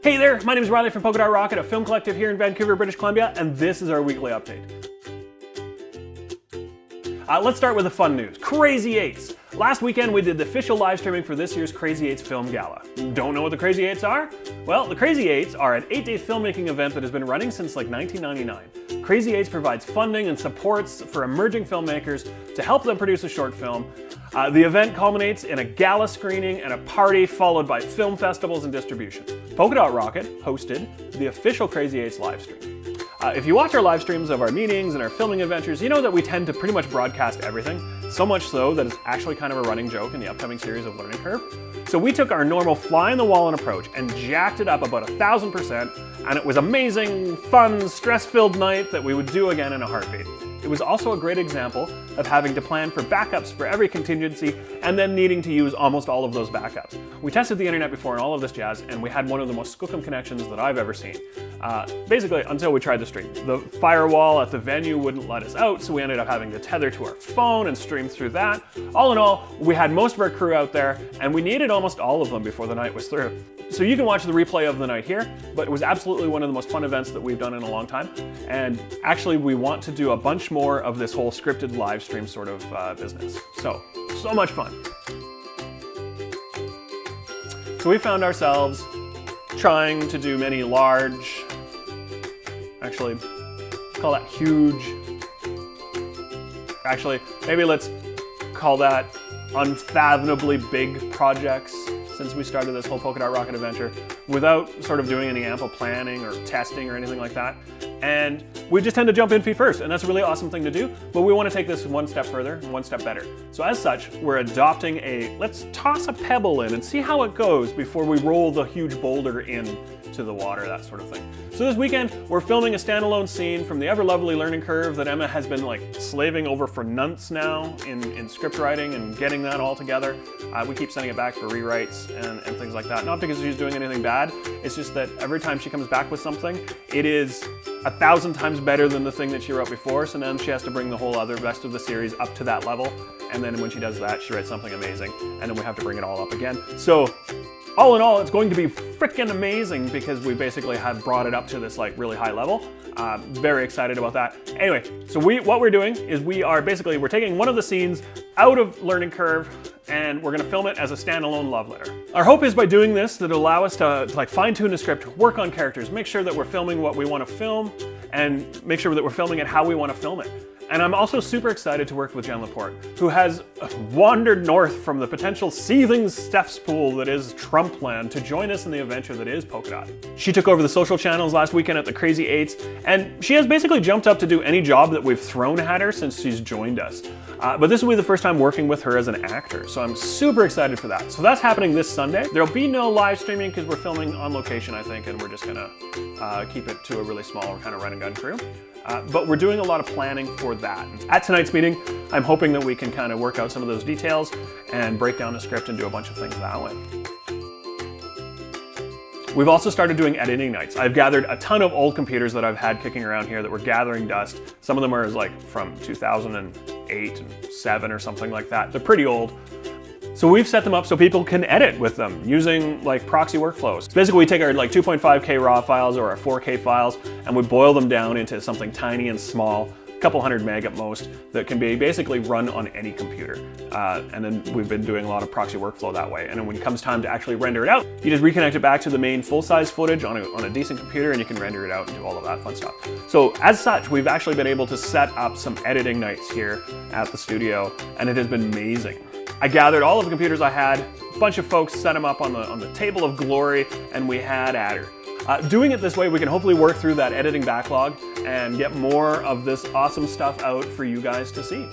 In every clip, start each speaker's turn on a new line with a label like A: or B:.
A: Hey there, my name is Riley from Polka Dot Rocket, a film collective here in Vancouver, British Columbia, and this is our weekly update. Let's start with the fun news. Crazy8's. Last weekend we did the official live streaming for this year's Crazy8's Film Gala. Don't know what the Crazy8's are? Well, the Crazy8's are an 8-day filmmaking event that has been running since like 1999. Crazy8's provides funding and supports for emerging filmmakers to help them produce a short film. The event culminates in a gala screening and a party followed by film festivals and distribution. Polka Dot Rocket hosted the official Crazy8's live stream. If you watch our live streams of our meetings and our filming adventures, you know that we tend to pretty much broadcast everything, so much so that it's actually kind of a running joke in the upcoming series of Learning Curve. So we took our normal fly-in-the-wall approach and jacked it up about 1,000%, and it was amazing, fun, stress-filled night that we would do again in a heartbeat. It was also a great example of having to plan for backups for every contingency and then needing to use almost all of those backups. We tested the internet before and all of this jazz, and we had one of the most skookum connections that I've ever seen. Basically, until we tried to stream. The firewall at the venue wouldn't let us out, so we ended up having to tether to our phone and stream through that. All in all, we had most of our crew out there, and we needed almost all of them before the night was through. So you can watch the replay of the night here, but it was absolutely one of the most fun events that we've done in a long time. And actually, we want to do a bunch more of this whole scripted live stream sort of business. So much fun. So we found ourselves trying to do many large, actually, call that huge. Actually, maybe let's call that unfathomably big projects since we started this whole Polka Dot Rocket adventure without sort of doing any ample planning or testing or anything like that. And we just tend to jump in feet first, and that's a really awesome thing to do, but we want to take this one step further and one step better. So as such, we're adopting let's toss a pebble in and see how it goes before we roll the huge boulder in to the water, that sort of thing. So this weekend, we're filming a standalone scene from the ever-lovely Learning Curve that Emma has been like slaving over for months now in script writing and getting that all together. We keep sending it back for rewrites and things like that. Not because she's doing anything bad, it's just that every time she comes back with something, it is 1,000 times better than the thing that she wrote before, so then she has to bring the whole other rest of the series up to that level, and then when she does that, she writes something amazing, and then we have to bring it all up again. So all in all, it's going to be freaking amazing because we basically have brought it up to this like really high level. Very excited about that. Anyway, so what we're doing is we're taking one of the scenes out of Learning Curve and we're gonna film it as a standalone love letter. Our hope is by doing this that it'll allow us to like fine-tune the script, work on characters, make sure that we're filming what we want to film, and make sure that we're filming it how we want to film it. And I'm also super excited to work with Jen Laporte, who has wandered north from the potential seething Steph's pool that is Trumpland to join us in the adventure that is Polka Dot. She took over the social channels last weekend at the Crazy8's, and she has basically jumped up to do any job that we've thrown at her since she's joined us. But this will be the first time working with her as an actor, so I'm super excited for that. So that's happening this Sunday. There'll be no live streaming because we're filming on location, I think, and we're just gonna keep it to a really small kind of run and gun crew. But we're doing a lot of planning for that. At tonight's meeting, I'm hoping that we can kind of work out some of those details and break down the script and do a bunch of things that way. We've also started doing editing nights. I've gathered a ton of old computers that I've had kicking around here that were gathering dust. Some of them are like from 2008 and 7 or something like that. They're pretty old. So we've set them up so people can edit with them using like proxy workflows. So basically we take our like 2.5K raw files or our 4K files and we boil them down into something tiny and small, a couple hundred meg at most, that can be basically run on any computer. And then we've been doing a lot of proxy workflow that way. And then when it comes time to actually render it out, you just reconnect it back to the main full-size footage on a decent computer and you can render it out and do all of that fun stuff. So as such, we've actually been able to set up some editing nights here at the studio and it has been amazing. I gathered all of the computers I had, a bunch of folks set them up on the table of glory, and we had at her. Doing it this way, we can hopefully work through that editing backlog and get more of this awesome stuff out for you guys to see.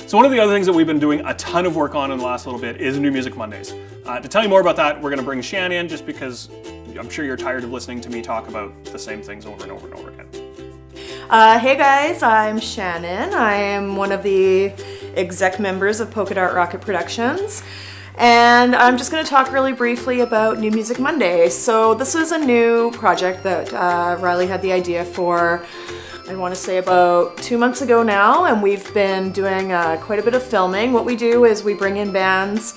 A: So one of the other things that we've been doing a ton of work on in the last little bit is New Music Mondays. To tell you more about that, we're gonna bring Shan in just because I'm sure you're tired of listening to me talk about the same things over and over and over again.
B: Hey guys, I'm Shannon. I am one of the exec members of Polka Dot Rocket Productions. And I'm just going to talk really briefly about New Music Monday. So this is a new project that Riley had the idea for I want to say about 2 months ago now, and we've been doing quite a bit of filming. What we do is we bring in bands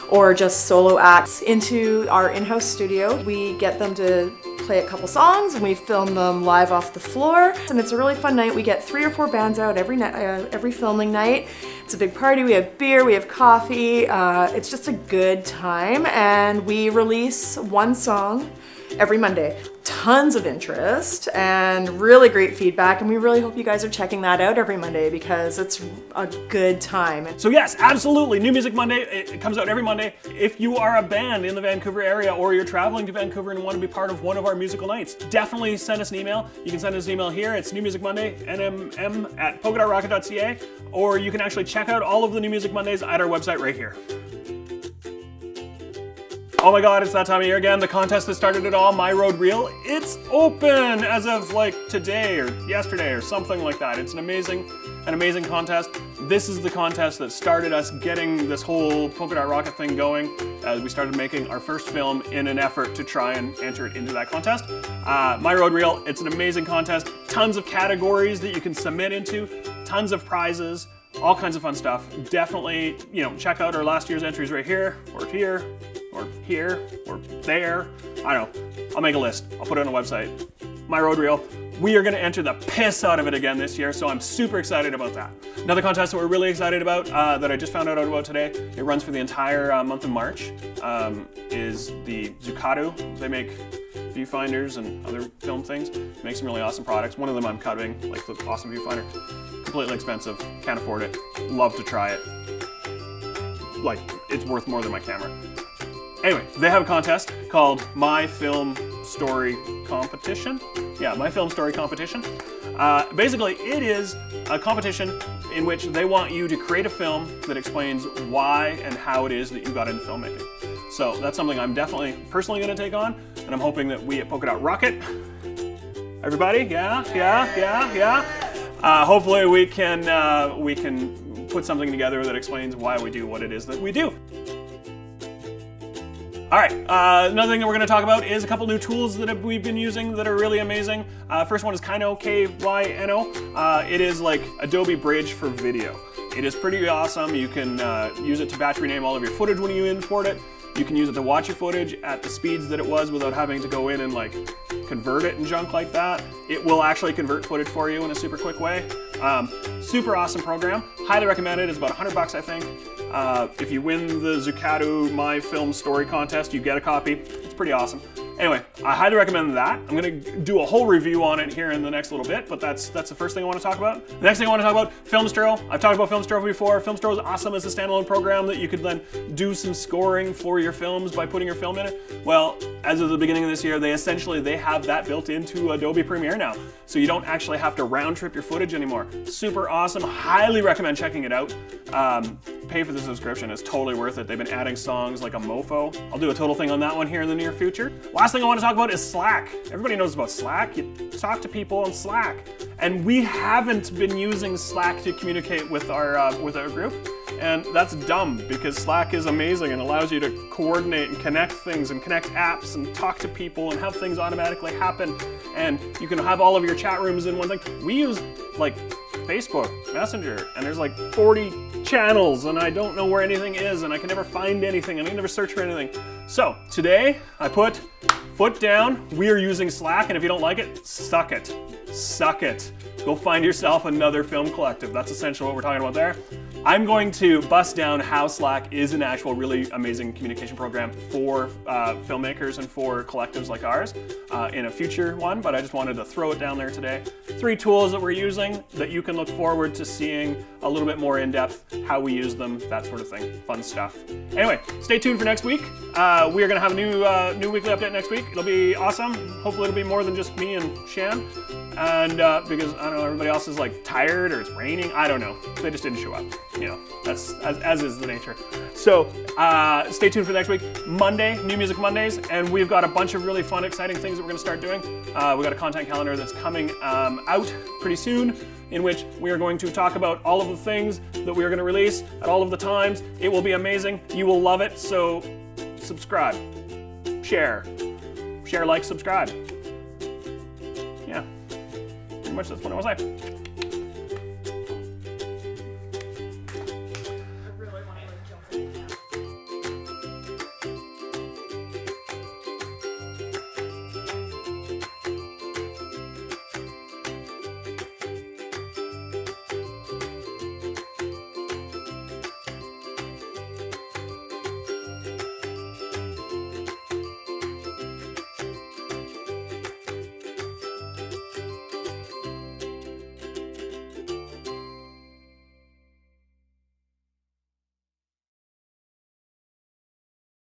B: or just solo acts into our in-house studio. We get them to play a couple songs and we film them live off the floor. And it's a really fun night. We get 3 or 4 bands out every filming night. It's a big party. We have beer, we have coffee. It's just a good time, and we release 1 song every Monday. Tons of interest and really great feedback, and we really hope you guys are checking that out every Monday because it's a good time.
A: So yes, absolutely, New Music Monday, it comes out every Monday. If you are a band in the Vancouver area or you're traveling to Vancouver and want to be part of one of our musical nights, definitely send us an email. You can send us an email here, it's New Music Monday, nmm@polkadot.rocket.ca, or you can actually check out all of the New Music Mondays at our website right here. Oh my god, it's that time of year again. The contest that started it all, My Road Reel, it's open as of like today or yesterday or something like that. It's an amazing contest. This is the contest that started us getting this whole Polka Dot Rocket thing going as we started making our first film in an effort to try and enter it into that contest. My Road Reel, it's an amazing contest. Tons of categories that you can submit into, tons of prizes, all kinds of fun stuff. Definitely, check out our last year's entries right here, or here, or here, or there. I don't know. I'll make a list. I'll put it on the website. My Road Reel. We are going to enter the piss out of it again this year, so I'm super excited about that. Another contest that we're really excited about, that I just found out about today, it runs for the entire month of March, is the Zucado. They make viewfinders and other film things. Make some really awesome products. One of them I'm cutting, like the awesome viewfinder. Completely expensive, can't afford it. Love to try it. Like, it's worth more than my camera. Anyway, they have a contest called My Film Story Competition. Yeah, My Film Story Competition. Basically, it is a competition in which they want you to create a film that explains why and how it is that you got into filmmaking. So that's something I'm definitely personally going to take on, and I'm hoping that we at Polka Dot Rocket, everybody, yeah. Hopefully we can put something together that explains why we do what it is that we do. All right, another thing that we're going to talk about is a couple new tools that we've been using that are really amazing. First one is Kyno, K-Y-N-O. It is like Adobe Bridge for video. It is pretty awesome. You can use it to batch rename all of your footage when you import it. You can use it to watch your footage at the speeds that it was without having to go in and like convert it and junk like that. It will actually convert footage for you in a super quick way. Super awesome program. Highly recommend it. It's about $100, I think. If you win the Zucado My Film Story contest, you get a copy. It's pretty awesome. Anyway, I highly recommend that. I'm going to do a whole review on it here in the next little bit, but that's the first thing I want to talk about. The next thing I want to talk about, Filmstro. I've talked about Filmstro before. Filmstro is awesome as a standalone program that you could then do some scoring for your films by putting your film in it. Well, as of the beginning of this year, they have that built into Adobe Premiere now, so you don't actually have to round trip your footage anymore. Super awesome. Highly recommend checking it out. Pay for the subscription. It's totally worth it. They've been adding songs like a mofo. I'll do a total thing on that one here in the near future. Last thing I want to talk about is Slack. Everybody knows about Slack. You talk to people on Slack. And we haven't been using Slack to communicate with our group. And that's dumb because Slack is amazing and allows you to coordinate and connect things and connect apps and talk to people and have things automatically happen. And you can have all of your chat rooms in one thing. We use like Facebook, Messenger, and there's like 40 channels and I don't know where anything is and I can never find anything and I can never search for anything. So today I put foot down. We are using Slack, and if you don't like it, suck it. Suck it. Go find yourself another film collective. That's essentially what we're talking about there. I'm going to bust down how Slack is an actual really amazing communication program for filmmakers and for collectives like ours in a future one, but I just wanted to throw it down there today. 3 tools that we're using that you can look forward to seeing a little bit more in depth, how we use them, that sort of thing. Fun stuff. Anyway, stay tuned for next week. We are going to have a new weekly update next week. It'll be awesome. Hopefully it'll be more than just me and Shan. And because, I don't know, everybody else is like tired or it's raining. I don't know. They just didn't show up. You know, that's as is the nature. So stay tuned for next week. Monday, New Music Mondays, and we've got a bunch of really fun, exciting things that we're going to start doing. We've got a content calendar that's coming out pretty soon, in which we are going to talk about all of the things that we are going to release at all of the times. It will be amazing. You will love it. So subscribe, share, like, subscribe. Yeah. much that's what I want to say.